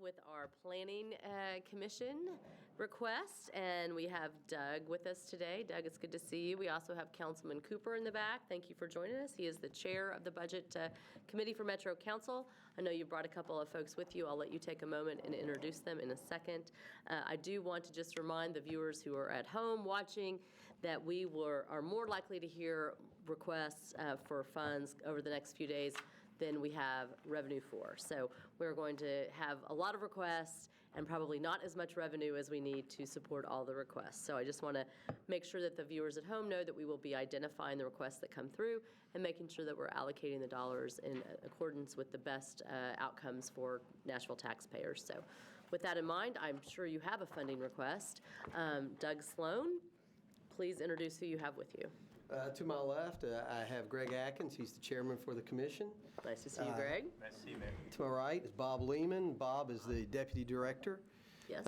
with our Planning Commission request, and we have Doug with us today. Doug, it's good to see you. We also have Councilman Cooper in the back. Thank you for joining us. He is the chair of the Budget Committee for Metro Council. I know you brought a couple of folks with you. I'll let you take a moment and introduce them in a second. I do want to just remind the viewers who are at home watching that we are more likely to hear requests for funds over the next few days than we have revenue for. So we're going to have a lot of requests and probably not as much revenue as we need to support all the requests. So I just want to make sure that the viewers at home know that we will be identifying the requests that come through and making sure that we're allocating the dollars in accordance with the best outcomes for Nashville taxpayers. So with that in mind, I'm sure you have a funding request. Doug Sloan, please introduce who you have with you. To my left, I have Greg Atkins. He's the chairman for the commission. Nice to see you, Greg. Nice to see you, Mayor. To my right is Bob Lehman. Bob is the deputy director. Yes.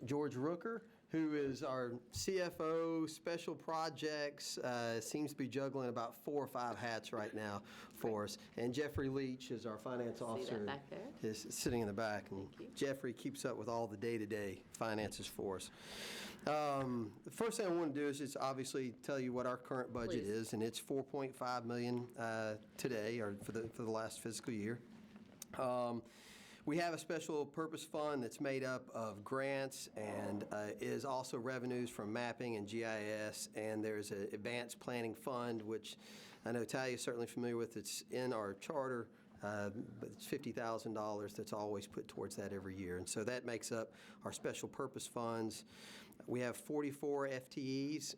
George Rooker, who is our CFO, special projects, seems to be juggling about 4 or 5 hats right now for us. And Jeffrey Leach is our finance officer. Back there? Is sitting in the back. And Jeffrey keeps up with all the day-to-day finances for us. The first thing I want to do is just obviously tell you what our current budget is, and it's $4.5 million today, or for the last fiscal year. We have a special purpose fund that's made up of grants and is also revenues from mapping and GIS, and there's an advanced planning fund, which I know Talia is certainly familiar with. It's in our charter. But it's $50,000 that's always put towards that every year. And so that makes up our special purpose funds. We have 44 FTEs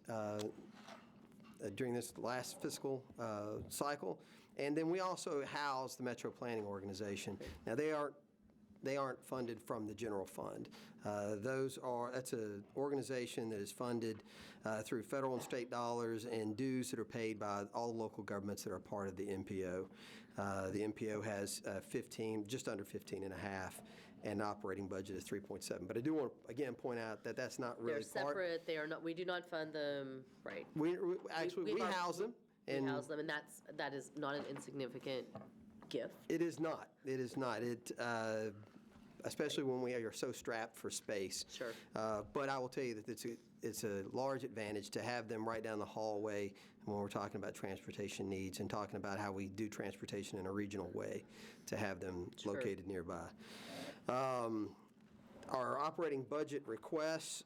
during this last fiscal cycle. And then we also house the Metro Planning Organization. Now, they aren't funded from the general fund. That's an organization that is funded through federal and state dollars and dues that are paid by all the local governments that are part of the MPO. The MPO has just under 15 and a half, and an operating budget is 3.7. But I do want to again point out that that's not really They're separate. They are not. We do not fund them. Right. We house them. We house them, and that is not an insignificant gift. It is not. It is not. Especially when we are so strapped for space. Sure. But I will tell you that it's a large advantage to have them right down the hallway when we're talking about transportation needs and talking about how we do transportation in a regional way, to have them located nearby. Our operating budget requests,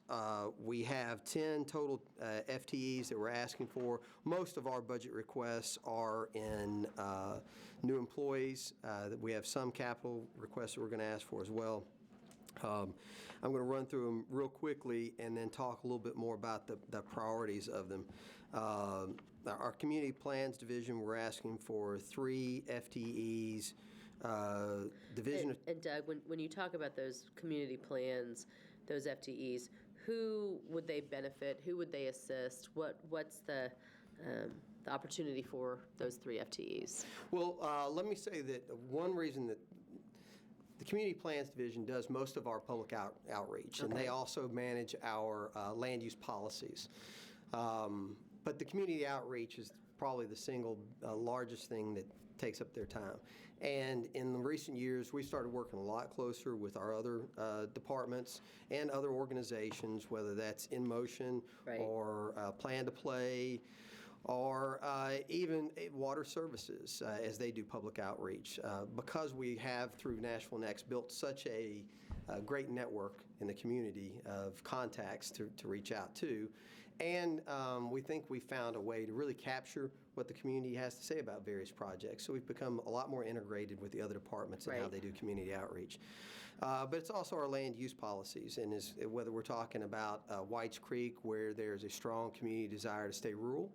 we have 10 total FTEs that we're asking for. Most of our budget requests are in new employees. We have some capital requests that we're going to ask for as well. I'm going to run through them real quickly and then talk a little bit more about the priorities of them. Our community plans division, we're asking for 3 FTEs. Division and Doug, when you talk about those community plans, those FTEs, who would they benefit? Who would they assist? What's the opportunity for those 3 FTEs? Well, let me say that one reason that the Community Plans Division does most of our public outreach, and they also manage our land use policies. But the community outreach is probably the single largest thing that takes up their time. And in the recent years, we started working a lot closer with our other departments and other organizations, whether that's In Motion or Plan to Play, or even water services as they do public outreach. Because we have, through Nashville Next, built such a great network in the community of contacts to reach out to. And we think we found a way to really capture what the community has to say about various projects. So we've become a lot more integrated with the other departments and how they do community outreach. But it's also our land use policies, and whether we're talking about Whites Creek, where there's a strong community desire to stay rural,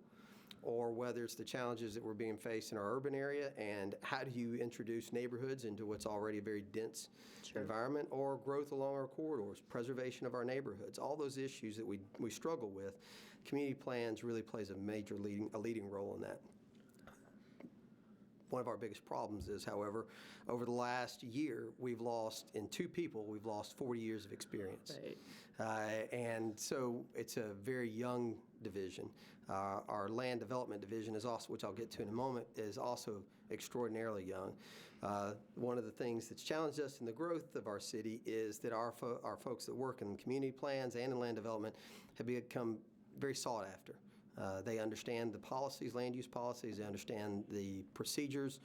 or whether it's the challenges that we're being faced in our urban area, and how do you introduce neighborhoods into what's already a very dense environment, or growth along our corridors, preservation of our neighborhoods, all those issues that we struggle with. Community plans really plays a major leading role in that. One of our biggest problems is, however, over the last year, in 2 people, we've lost 40 years of experience. Right. And so it's a very young division. Our land development division is also, which I'll get to in a moment, is also extraordinarily young. One of the things that's challenged us in the growth of our city is that our folks that work in community plans and in land development have become very sought after. They understand the policies, land use policies, they understand the procedures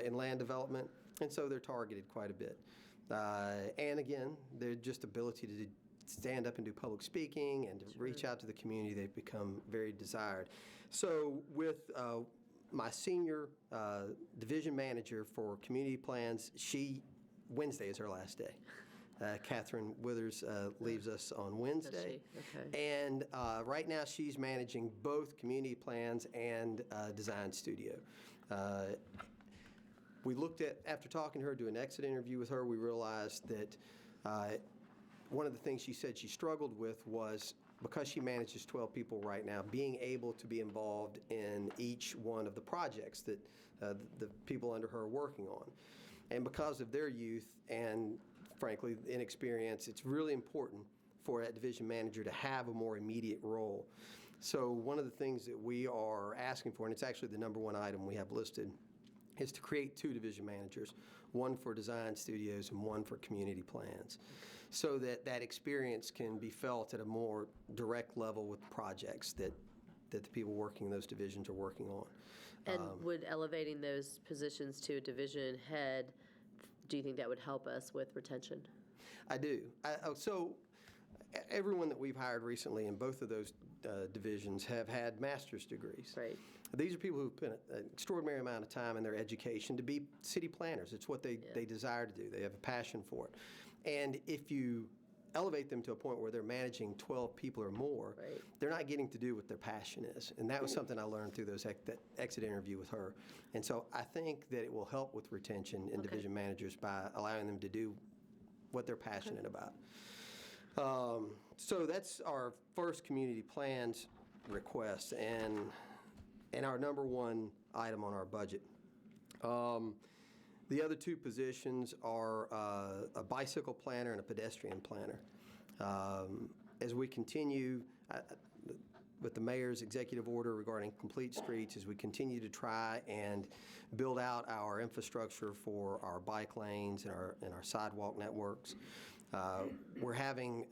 in land development, and so they're targeted quite a bit. And again, their just ability to stand up and do public speaking and to reach out to the community, they've become very desired. So with my senior division manager for community plans, Wednesday is her last day. Catherine Withers leaves us on Wednesday. Okay. And right now she's managing both community plans and design studio. We looked at, after talking to her, doing an exit interview with her, we realized that one of the things she said she struggled with was, because she manages 12 people right now, being able to be involved in each one of the projects that the people under her are working on. And because of their youth and, frankly, inexperience, it's really important for that division manager to have a more immediate role. So one of the things that we are asking for, and it's actually the number one item we have listed, is to create 2 division managers, one for design studios and one for community plans, so that that experience can be felt at a more direct level with projects that the people working in those divisions are working on. And would elevating those positions to a division head, do you think that would help us with retention? I do. So everyone that we've hired recently in both of those divisions have had master's degrees. Right. These are people who've put an extraordinary amount of time in their education to be city planners. It's what they desire to do. They have a passion for it. And if you elevate them to a point where they're managing 12 people or more, right, they're not getting to do what their passion is. And that was something I learned through that exit interview with her. And so I think that it will help with retention in division managers by allowing them to do what they're passionate about. So that's our first community plans request and our number one item on our budget. The other 2 positions are a bicycle planner and a pedestrian planner. As we continue with the mayor's executive order regarding complete streets, as we continue to try and build out our infrastructure for our bike lanes and our sidewalk networks, we're having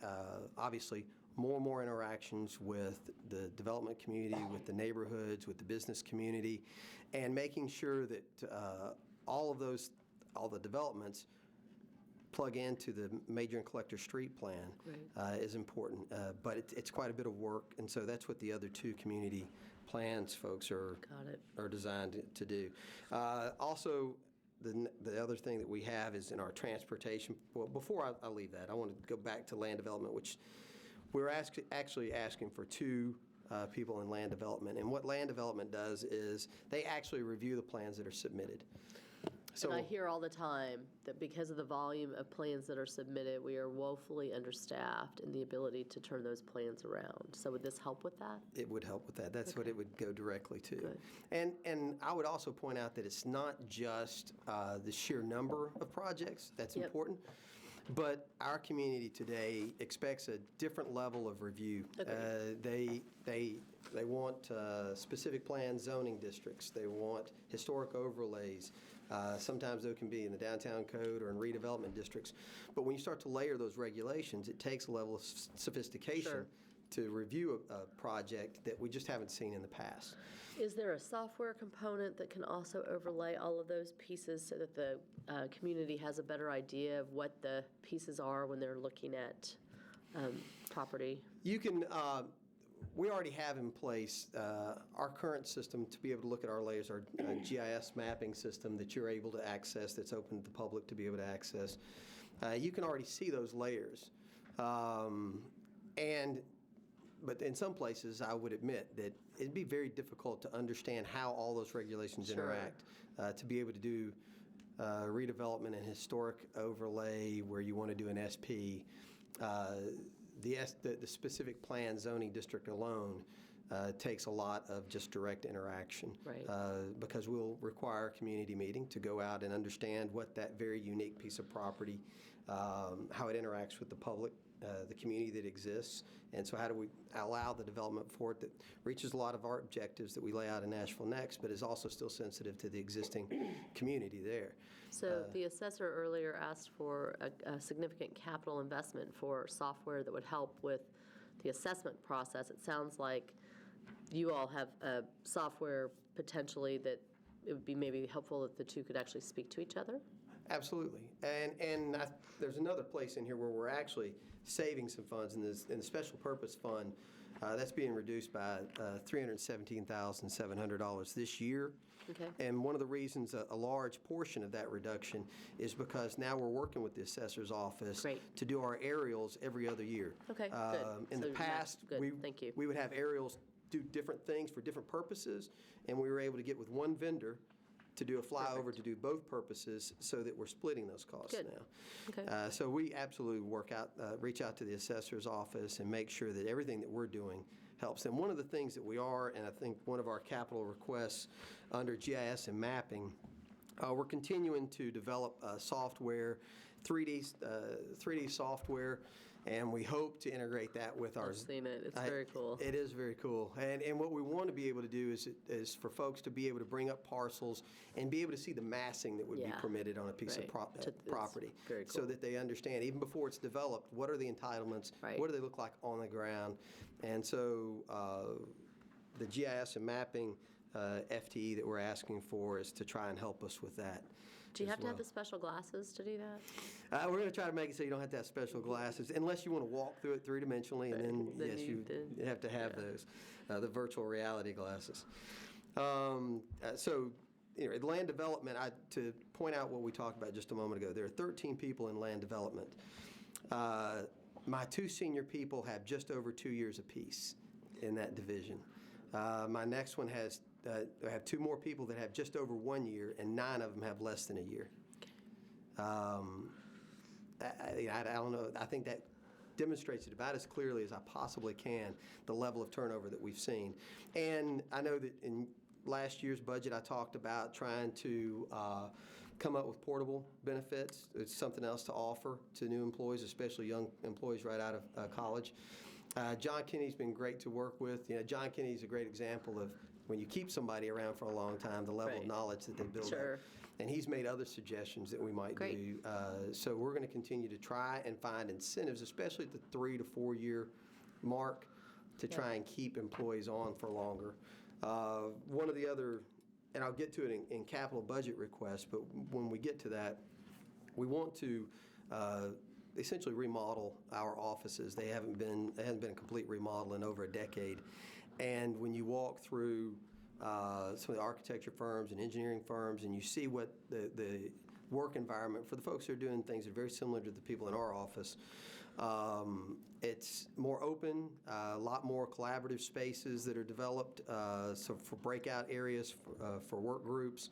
obviously more and more interactions with the development community, with the neighborhoods, with the business community, and making sure that all the developments plug into the major and collector street plan is important. But it's quite a bit of work, and so that's what the other 2 community plans folks are designed to do. Also, the other thing that we have is in our transportation. Well, before I leave that, I want to go back to land development, which we're actually asking for 2 people in land development. And what land development does is they actually review the plans that are submitted. So, and I hear all the time that because of the volume of plans that are submitted, we are woefully understaffed in the ability to turn those plans around. So would this help with that? It would help with that. That's what it would go directly to. Good. And I would also point out that it's not just the sheer number of projects that's important, but our community today expects a different level of review. They want specific plan zoning districts. They want historic overlays. Sometimes those can be in the downtown code or in redevelopment districts. But when you start to layer those regulations, it takes a level of sophistication to review a project that we just haven't seen in the past. Is there a software component that can also overlay all of those pieces so that the community has a better idea of what the pieces are when they're looking at property? You can. We already have in place our current system to be able to look at our layers, our GIS mapping system that you're able to access, that's open to the public to be able to access. You can already see those layers. But in some places, I would admit that it'd be very difficult to understand how all those regulations interact, to be able to do redevelopment and historic overlay where you want to do an SP. The specific plan zoning district alone takes a lot of just direct interaction. Because we'll require a community meeting to go out and understand what that very unique piece of property, how it interacts with the public the community that exists. And so how do we allow the development for it that reaches a lot of our objectives that we lay out in Nashville Next, but is also still sensitive to the existing community there. So the assessor earlier asked for a significant capital investment for software that would help with the assessment process. It sounds like you all have a software potentially that it would be maybe helpful if the two could actually speak to each other? Absolutely. And there's another place in here where we're actually saving some funds in the special purpose fund. That's being reduced by $317,700 this year. Okay. And one of the reasons a large portion of that reduction is because now we're working with the assessor's office Great. to do our aerials every other year. Okay, good. In So the past, good. Thank you. we would have aerials do different things for different purposes, and we were able to get with one vendor to do a flyover to do both purposes so that we're splitting those costs Good. now. Okay. So we absolutely reach out to the assessor's office and make sure that everything that we're doing helps. And one of the things that we are, and I think one of our capital requests under GIS and mapping, we're continuing to develop software, 3D software, and we hope to integrate that with our. I've seen it. It's very cool. It is very cool. And what we want to be able to do is for folks to be able to bring up parcels and be able to see the massing that would be permitted on a piece of property. Very So cool. that they understand, even before it's developed, what are the entitlements? Right. What do they look like on the ground? And so the GIS and mapping FTE that we're asking for is to try and help us with that. Do you as have to have well. the special glasses to do that? We're going to try to make it so you don't have to have special glasses, unless you want to walk through it three-dimensionally, and then yes, you have to have those, the virtual reality glasses. So, anyway, land development, to point out what we talked about just a moment ago, there are 13 people in land development. My two senior people have just over 2 years apiece in that division. My next one has I have two more people that have just over 1 year, and 9 of them have less than a year. I don't know. I think that demonstrates it about as clearly as I possibly can, the level of turnover that we've seen. And I know that in last year's budget, I talked about trying to come up with portable benefits. It's something else to offer to new employees, especially young employees right out of college. John Kinney's been great to work with. John Kinney's a great example of when you keep somebody around for a long time, the level of knowledge that they build up. And he's made other suggestions that we might do. So we're going to continue to try and find incentives, especially at the 3 to 4 year mark, to try and keep employees on for longer. One of the other, and I'll get to it in capital budget requests, but when we get to that, we want to essentially remodel our offices. There hasn't been a complete remodel in over a decade. And when you walk through some of the architecture firms and engineering firms, and you see what the work environment for the folks who are doing things that are very similar to the people in our office, it's more open, a lot more collaborative spaces that are developed, so for breakout areas, for work groups.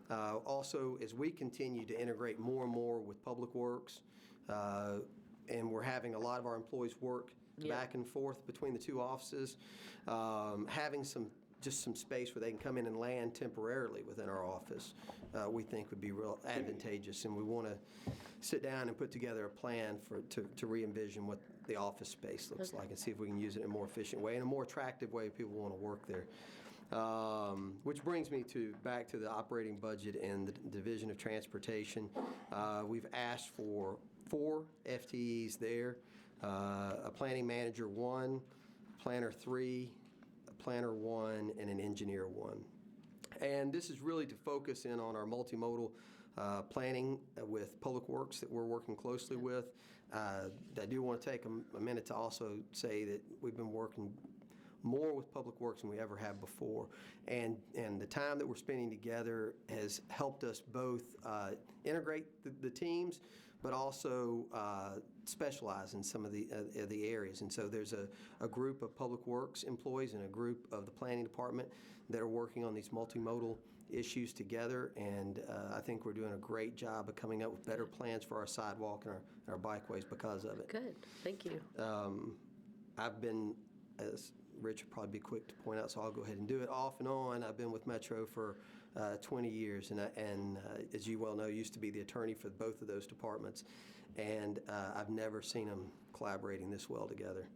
Also, as we continue to integrate more and more with Public Works, and we're having a lot of our employees work back and forth between the two offices, having some space where they can come in and land temporarily within our office, we think would be real advantageous. And we want to sit down and put together a plan to re-envision what the office space looks like and see if we can use it in a more efficient way, in a more attractive way people want to work there. Which brings me back to the operating budget and the Division of Transportation. We've asked for 4 FTEs there, a planning manager 1, planner 3, a planner 1, and an engineer 1. And this is really to focus in on our multimodal planning with Public Works that we're working closely with. I do want to take a minute to also say that we've been working more with Public Works than we ever have before. And the time that we're spending together has helped us both integrate the teams, but also specialize in some of the areas. And so there's a group of Public Works employees and a group of the Planning Department that are working on these multimodal issues together. And I think we're doing a great job of coming up with better plans for our sidewalk and our bikeways because of it. Good. Thank you. I've been, as Rich would probably be quick to point out, so I'll go ahead and do it, off and on. I've been with Metro for 20 years, and as you well know, used to be the attorney for both of those departments, and I've never seen them collaborating this well together.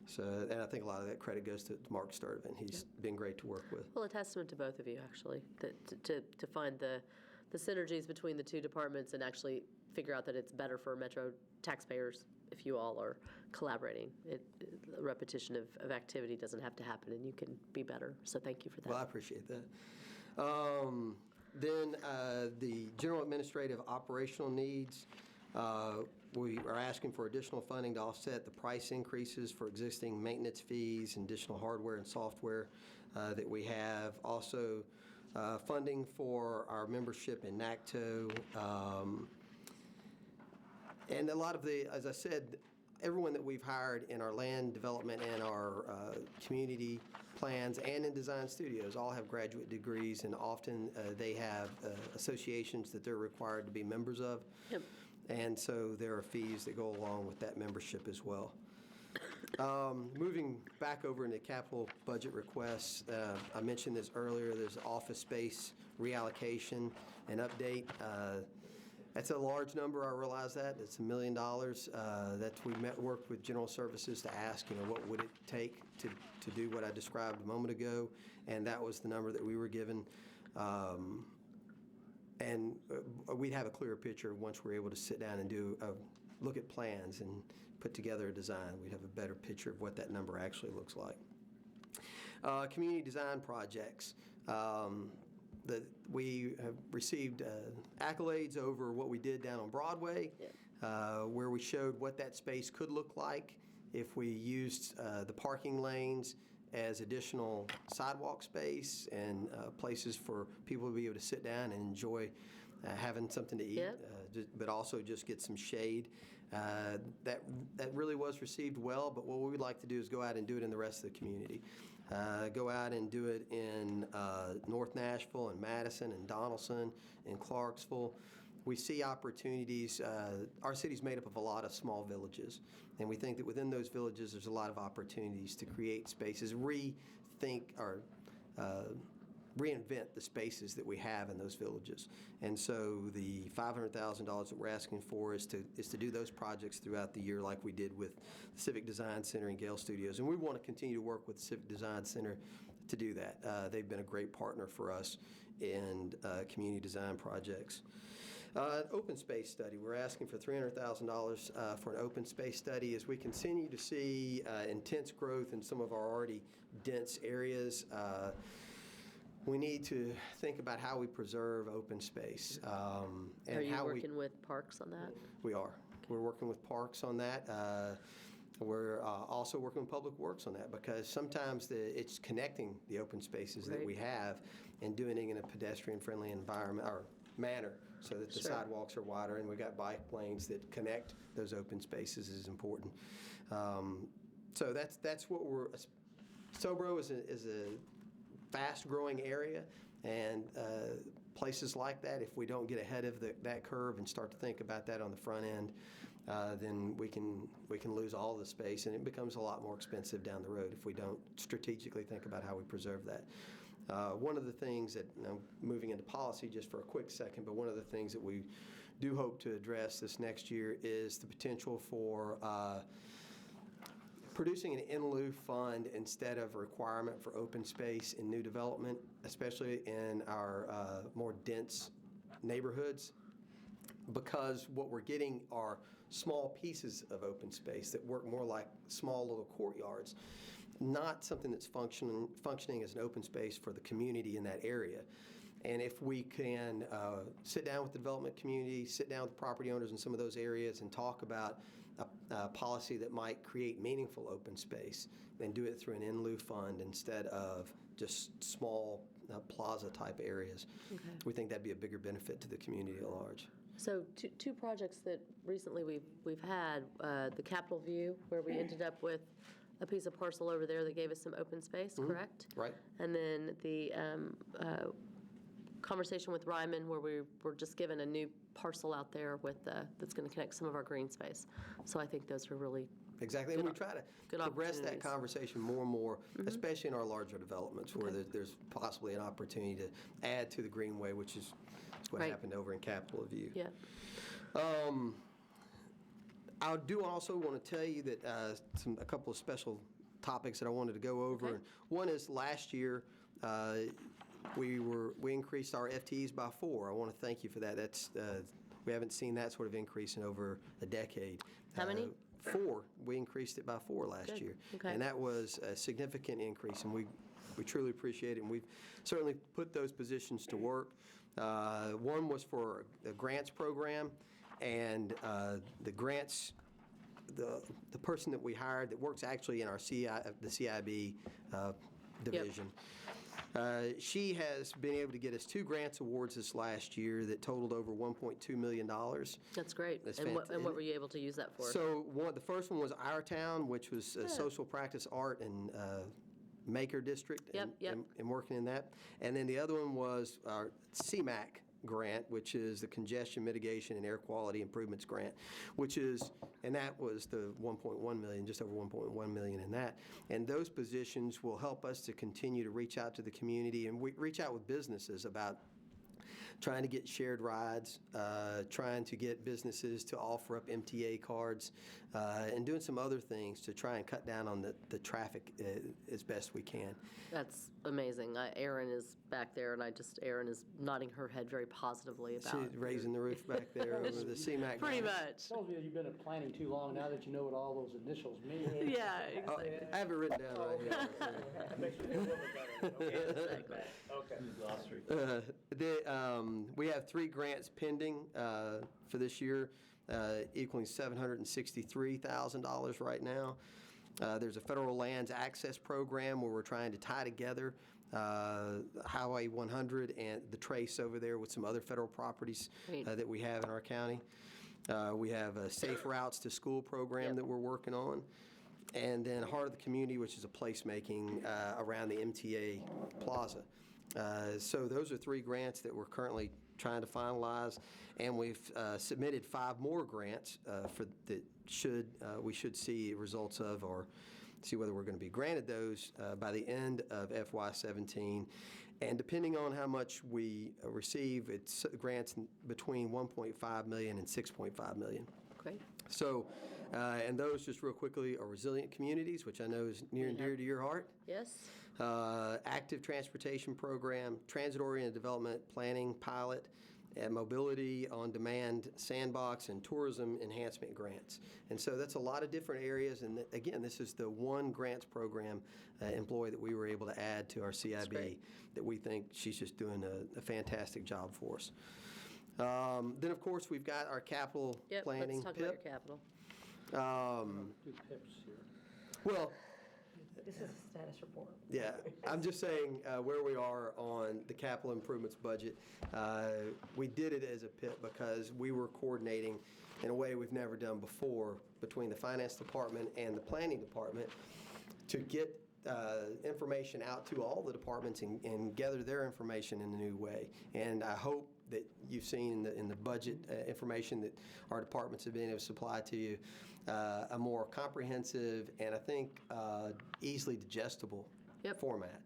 So, and I think a lot of that credit goes to Mark Sturtevant. He's been great to work with. Well, a testament to both of you, actually, to find the synergies between the two departments and actually figure out that it's better for Metro taxpayers if you all are collaborating. A repetition of activity doesn't have to happen, and you can be better. So thank you for that. Well, I appreciate that. Then the general administrative operational needs, we are asking for additional funding to offset the price increases for existing maintenance fees and additional hardware and software that we have. Also, funding for our membership in NACTO. And a lot of as I said, everyone that we've hired in our land development and our community plans and in design studios all have graduate degrees, and often they have associations that they're required to be members of. Yep. And so there are fees that go along with that membership as well. Moving back over into capital budget requests, I mentioned this earlier, there's office space reallocation and update. That's a large number, I realize that. It's $1 million. We worked with General Services to ask, what would it take to do what I described a moment ago, and that was the number that we were given. And we'd have a clearer picture once we're able to sit down and look at plans and put together a design. We'd have a better picture of what that number actually looks like. Community design projects. We have received accolades over what we did down on Broadway, where we showed what that space could look like if we used the parking lanes as additional sidewalk space and places for people to be able to sit down and enjoy having something to eat, but also just get some shade. That really was received well, but what we would like to do is go out and do it in the rest of the community. Go out and do it in North Nashville and Madison and Donaldson and Clarksville. We see opportunities. Our city's made up of a lot of small villages, and we think that within those villages there's a lot of opportunities to create spaces, rethink or reinvent the spaces that we have in those villages. And so the $500,000 that we're asking for is to do those projects throughout the year, like we did with the Civic Design Center and Gale Studios. And we want to continue to work with the Civic Design Center to do that. They've been a great partner for us in community design projects. An open space study. We're asking for $300,000 for an open space study as we continue to see intense growth in some of our already dense areas. We need to think about how we preserve open space. And are you working with parks on that? We are. We're working with parks on that. We're also working with Public Works on that, because sometimes it's connecting the open spaces that we have and doing it in a pedestrian-friendly environment or manner so that the sidewalks are wider, and we've got bike lanes that connect those open spaces is important. So that's what we're. Sobro is a fast-growing area, and places like that, if we don't get ahead of that curve and start to think about that on the front end, then we can lose all the space, and it becomes a lot more expensive down the road if we don't strategically think about how we preserve that. One of the things that, moving into policy just for a quick second, but one of the things that we do hope to address this next year is the potential for producing an in lieu fund instead of a requirement for open space in new development, especially in our more dense neighborhoods, because what we're getting are small pieces of open space that work more like small little courtyards, not something that's functioning as an open space for the community in that area. And if we can sit down with the development community, sit down with the property owners in some of those areas and talk about a policy that might create meaningful open space and do it through an in lieu fund instead of just small plaza type areas. Okay. We think that'd be a bigger benefit to the community at large. So two projects that recently we've had, the Capitol View, where we ended up with a piece of parcel over there that gave us some open space, correct? Right. And then the conversation with Ryman, where we were just given a new parcel out there with that's going to connect some of our green space. So I think those are really exactly. And we try to good progress that opportunities. conversation more and more, especially in our larger developments where there's possibly an opportunity to add to the Greenway, which is what Right. happened over in Capitol View. Yeah. I do also want to tell you that a couple of special topics that I wanted to go over. Okay. One is last year we increased our FTEs by 4. I want to thank you for that. That's we haven't seen that sort of increase in over a decade. How many? 4. We increased it by 4 last Good. year, Okay. and that was a significant increase, and we truly appreciate it. And we've certainly put those positions to work. One was for a grants program, and the grants. The person that we hired that works actually in our the CIB division, she has been able to get us 2 grants awards this last year that totaled over $1.2 million. That's great. That's And what were you able to use that for? So the first one was Our Town, which was social practice, art, and Maker District, and working in that. And then the other one was our CMAC grant, which is the Congestion Mitigation and Air Quality Improvements Grant, and that was the 1.1 million, just over 1.1 million in that. And those positions will help us to continue to reach out to the community, and we reach out with businesses about trying to get shared rides, trying to get businesses to offer up MTA cards, and doing some other things to try and cut down on the traffic as best we can. That's amazing. Erin is back there, and Erin is nodding her head very positively about She's raising the roof back there over the CMAC. Pretty grant. much. Tells me that you've been at planning too long now that you know what all those initials mean. Yeah, Oh, exactly. I have it written down right here. That makes me feel a little bit better. Exactly. We have 3 grants pending for this year, equaling $763,000 right now. There's a federal lands access program where we're trying to tie together Highway 100 and the Trace over there with some other federal properties Great. that we have in our county. We have a Safe Routes to School program that we're working on. And then Heart of the Community, which is a placemaking around the MTA Plaza. So those are 3 grants that we're currently trying to finalize, and we've submitted 5 more grants that we should see results of, or see whether we're going to be granted those by the end of FY17. And depending on how much we receive, it's grants between $1.5 million and $6.5 million. Great. So, and those, just real quickly, are resilient communities, which I know is near and dear to your heart. Yes. Active transportation program, transit-oriented development planning pilot, and mobility on demand sandbox, and tourism enhancement grants. And so that's a lot of different areas. And again, this is the one grants program employee that we were able to add to our CIB that we think she's just doing a fantastic job for us. Then, of course, we've got our capital planning. Let's talk about your capital. Do pips here. Well, This is a status report. yeah, I'm just saying where we are on the capital improvements budget. We did it as a PIP because we were coordinating in a way we've never done before between the finance department and the planning department to get information out to all the departments and gather their information in a new way. And I hope that you've seen in the budget information that our departments have been able to supply to you a more comprehensive and I think easily digestible format.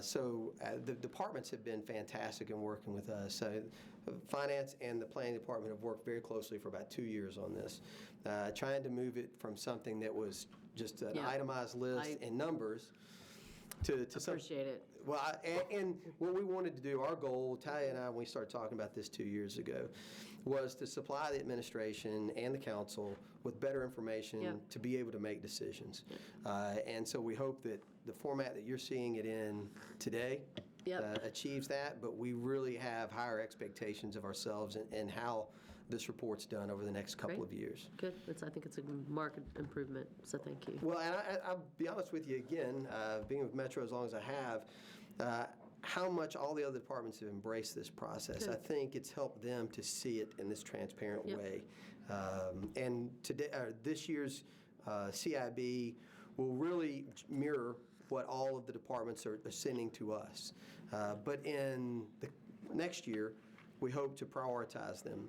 So the departments have been fantastic in working with us. So finance and the planning department have worked very closely for about 2 years on this, trying to move it from something that was just an itemized list and numbers to something. Appreciate it. Well, and what we wanted to do, our goal, Talia and I, when we started talking about this 2 years ago, was to supply the administration and the council with better information to be able to make decisions. And so we hope that the format that you're seeing it in today achieves that, but we really have higher expectations of ourselves and how this report's done over the next couple of years. Good. I think it's a marked improvement, so thank you. Well, and I'll be honest with you again, being with Metro as long as I have, how much all the other departments have embraced this process. Good. I think it's helped them to see it in this transparent way. And today, this year's CIB will really mirror what all of the departments are sending to us. But in the next year, we hope to prioritize them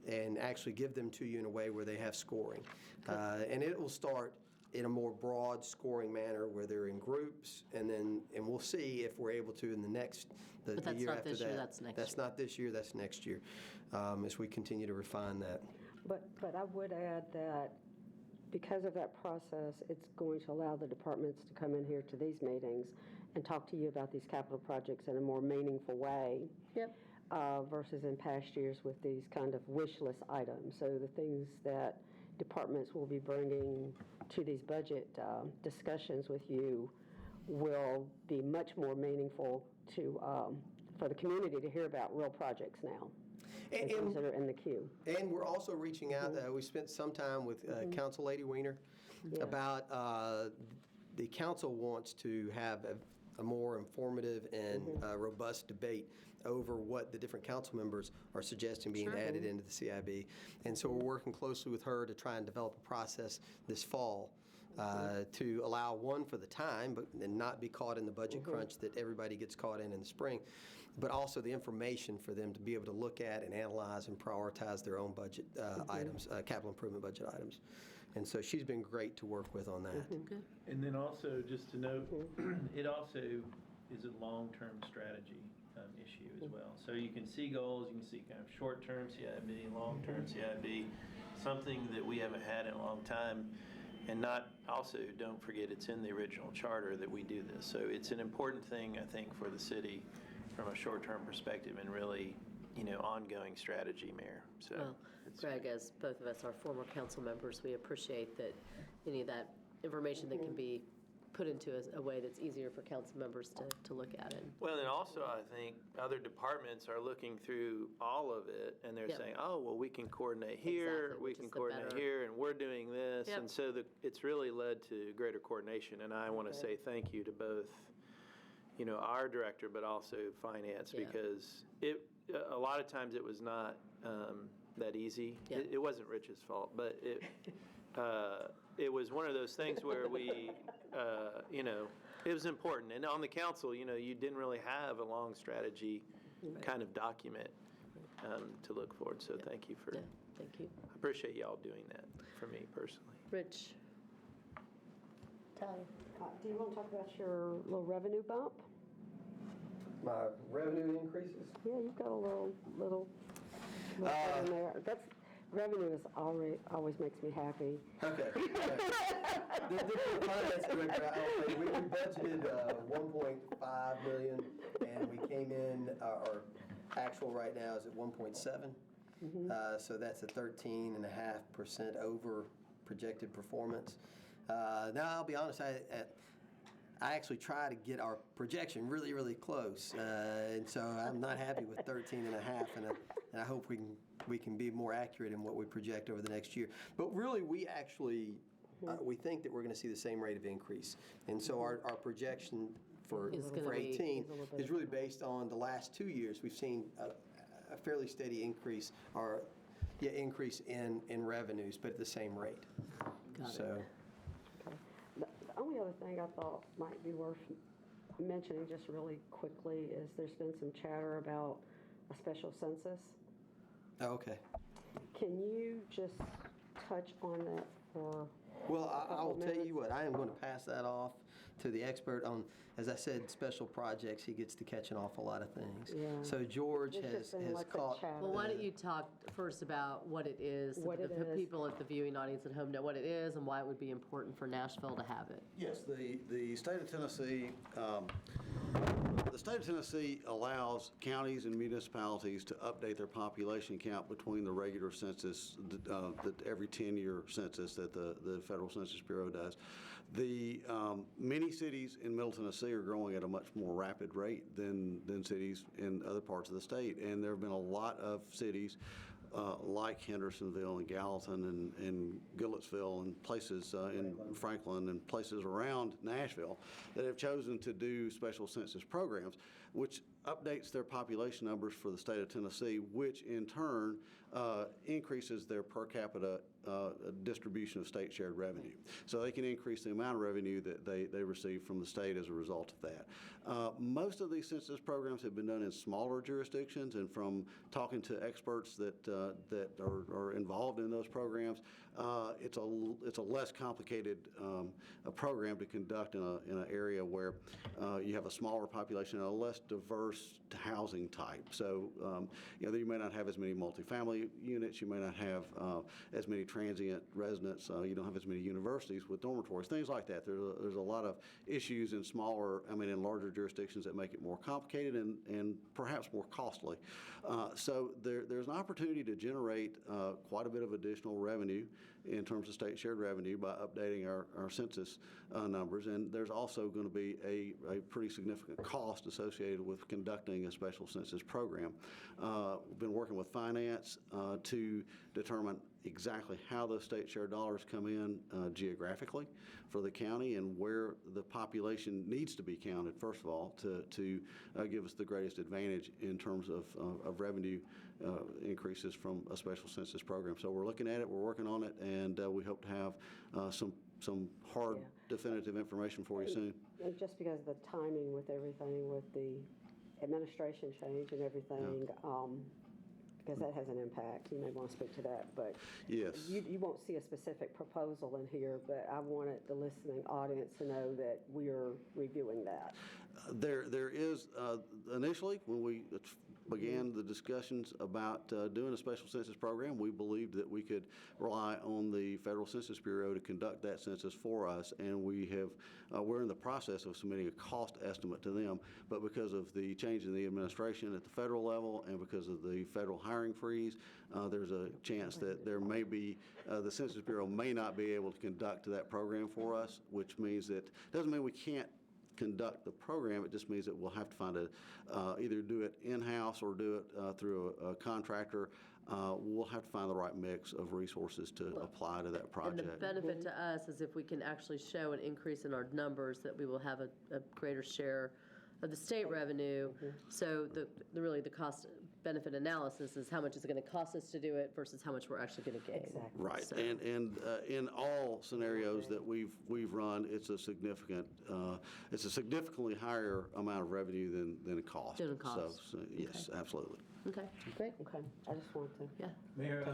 and actually give them to you in a way where they have scoring. And it will start in a more broad scoring manner where they're in groups, and we'll see if we're able to in the next, the But that's year not after this year, that. that's next That's year. not this year, that's next year, as we continue to refine that. But I would add that because of that process, it's going to allow the departments to come in here to these meetings and talk to you about these capital projects in a more meaningful way. Yep. Versus in past years with these kind of wish list items. So the things that departments will be bringing to these budget discussions with you will be much more meaningful to for the community to hear about real projects now. And- Things that are in the queue. And we're also reaching out, we spent some time with Council Lady Weiner about the council wants to have a more informative and robust debate over what the different council members are suggesting being added into the CIB. And so we're working closely with her to try and develop a process this fall to allow, one, for the time, and not be caught in the budget crunch that everybody gets caught in the spring, but also the information for them to be able to look at and analyze and prioritize their own budget items, capital improvement budget items. And so she's been great to work with on that. And then also, just to note, it also is a long-term strategy issue as well. So you can see goals, you can see kind of short-term CIB, long-term CIB, something that we haven't had in a long time. And not, also, don't forget, it's in the original charter that we do this. So it's an important thing, I think, for the city from a short-term perspective and really, ongoing strategy, Mayor. So. Well, Greg, as both of us are former council members, we appreciate that any of that information that can be put into a way that's easier for council members to look at it. Well, and also I think other departments are looking through all of it and they're saying, oh, well, we can coordinate here, Exactly, we which can is the coordinate better- here, and we're doing this. Yep. And so it's really led to greater coordination. And I want to say thank you to both, our director, but also finance, Yeah. because a lot of times it was not that easy. Yeah. It wasn't Rich's fault, but it was one of those things where we, it was important. And on the council, you didn't really have a long strategy kind of document to look forward. So thank you for, Yeah, thank you. I appreciate y'all doing that for me personally. Rich? Tyler? Do you want to talk about your little revenue bump? My revenue increases? Yeah, you've got a little thing in there. That's revenue is always makes me happy. Okay. The finance director, we budgeted 1.5 million, and we came in, our actual right now is at 1.7. So that's a 13.5% over projected performance. Now, I'll be honest, I actually try to get our projection really, really close. And so I'm not happy with 13.5, and I hope we can be more accurate in what we project over the next year. But really, we actually, we think that we're going to see the same rate of increase. And so our projection for Is gonna be- 18 is really based on the last 2 years. We've seen a fairly steady increase, increase in revenues, but at the same rate. Got it. So. The only other thing I thought might be worth mentioning just really quickly is there's been some chatter about a special census. Oh, okay. Can you just touch on that for Well, I will couple tell you minutes? what, I am going to pass that off to the expert on, as I said, special projects. He gets to catch an awful lot of things. Yeah. So George There's just has been lots of caught. chatter. Well, why don't you talk first about what it is, so What that it the is. people at the viewing audience at home know what it is and why it would be important for Nashville to have it. Yes, the state of Tennessee, allows counties and municipalities to update their population count between the regular census, that every 10-year census that the Federal Census Bureau does. The many cities in Middle Tennessee are growing at a much more rapid rate than cities in other parts of the state, and there have been a lot of cities like Hendersonville and Gallatin and Goodlettsville and places in Franklin and places around Nashville that have chosen to do special census programs, which updates their population numbers for the state of Tennessee, which in turn increases their per capita distribution of state shared revenue. So they can increase the amount of revenue that they receive from the state as a result of that. Most of these census programs have been done in smaller jurisdictions, and from talking to experts that are involved in those programs, it's a less complicated a program to conduct in an area where you have a smaller population and a less diverse housing type. So you may not have as many multifamily units, you may not have as many transient residents, you don't have as many universities with dormitories, things like that. There's a lot of issues in in larger jurisdictions that make it more complicated and perhaps more costly. So there's an opportunity to generate quite a bit of additional revenue in terms of state shared revenue by updating our census numbers. And there's also going to be a pretty significant cost associated with conducting a special census program. We've been working with finance to determine exactly how those state share dollars come in geographically for the county and where the population needs to be counted, first of all, to give us the greatest advantage in terms of revenue increases from a special census program. So we're looking at it, we're working on it, and we hope to have some hard, definitive information for you soon. And just because of the timing with everything, with the administration change and everything, because that has an impact. You may want to speak to that, but Yes. you won't see a specific proposal in here, but I wanted the listening audience to know that we are reviewing that. There is, initially, when we began the discussions about doing a special census program, we believed that we could rely on the Federal Census Bureau to conduct that census for us, and we're in the process of submitting a cost estimate to them. But because of the change in the administration at the federal level and because of the federal hiring freeze, there's a chance that there may be, the Census Bureau may not be able to conduct that program for us, which means that, doesn't mean we can't conduct the program. It just means that we'll have to find either do it in-house or do it through a contractor. We'll have to find the right mix of resources to apply to that And project. the benefit to us is if we can actually show an increase in our numbers, that we will have a greater share of the state revenue. So really the cost benefit analysis is how much is it going to cost us to do it versus how much we're actually going to gain. Exactly. Right, So- and in all scenarios that we've run, it's a significantly higher amount of revenue than it costs. Than it costs. So yes, absolutely. Okay, great. Okay, I just want to. Yeah. Mayor,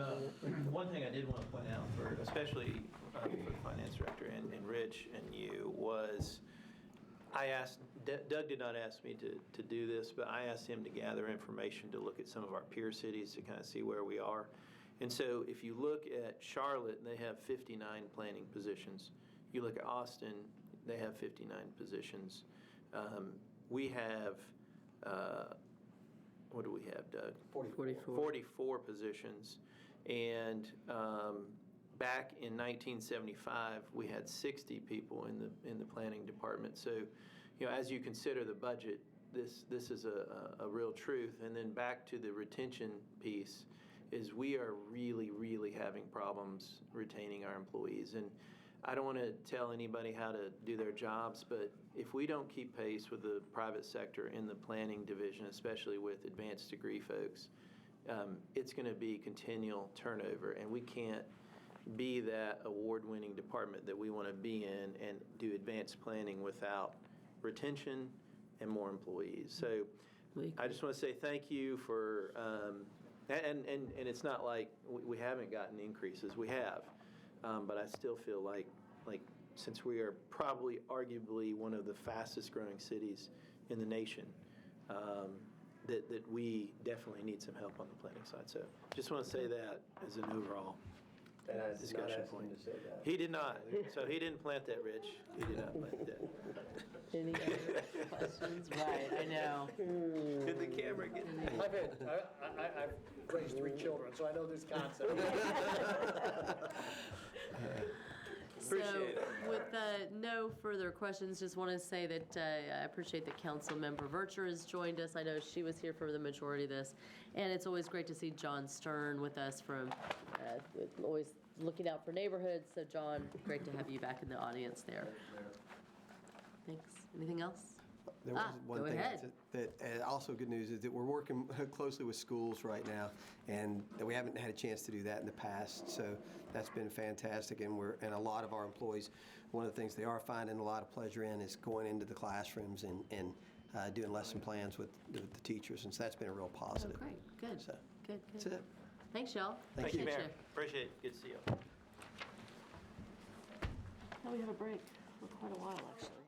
one thing I did want to point out, especially for the finance director and Rich and you, was I asked, Doug did not ask me to do this, but I asked him to gather information to look at some of our peer cities to kind of see where we are. And so if you look at Charlotte, they have 59 planning positions. You look at Austin, they have 59 positions. We have, what do we have, Doug? 44. 44 positions. And back in 1975, we had 60 people in the planning department. So, as you consider the budget, this is a real truth. And then back to the retention piece, is we are really, really having problems retaining our employees. And I don't want to tell anybody how to do their jobs, but if we don't keep pace with the private sector in the planning division, especially with advanced degree folks, it's going to be continual turnover, and we can't be that award-winning department that we want to be in and do advanced planning without retention and more employees. So I just want to say thank you for, and it's not like we haven't gotten increases. We have. But I still feel like since we are probably arguably one of the fastest growing cities in the nation, that we definitely need some help on the planning side. So just want to say that as an overall discussion point. He did not. So he didn't plant that, Rich. He did not plant that. Any other questions? Right, I know. Did the camera get I've raised 3 children, so I know this concept. Appreciate it. So with no further questions, just want to say that I appreciate that Councilmember Vercher has joined us. I know she was here for the majority of this. And it's always great to see John Stern with us from always looking out for neighborhoods. So John, great to have you back in the audience there. Thanks. Anything else? There was one go thing ahead. that also good news is that we're working closely with schools right now, and that we haven't had a chance to do that in the past. So that's been fantastic, and a lot of our employees, one of the things they are finding a lot of pleasure in is going into the classrooms and doing lesson plans with the teachers, and so that's been a real Oh, positive. great, good, So, good, that's good. it. Thanks, y'all. Thank you, Mayor. Appreciate it. Good to see you. Now we have a break for quite a while, actually.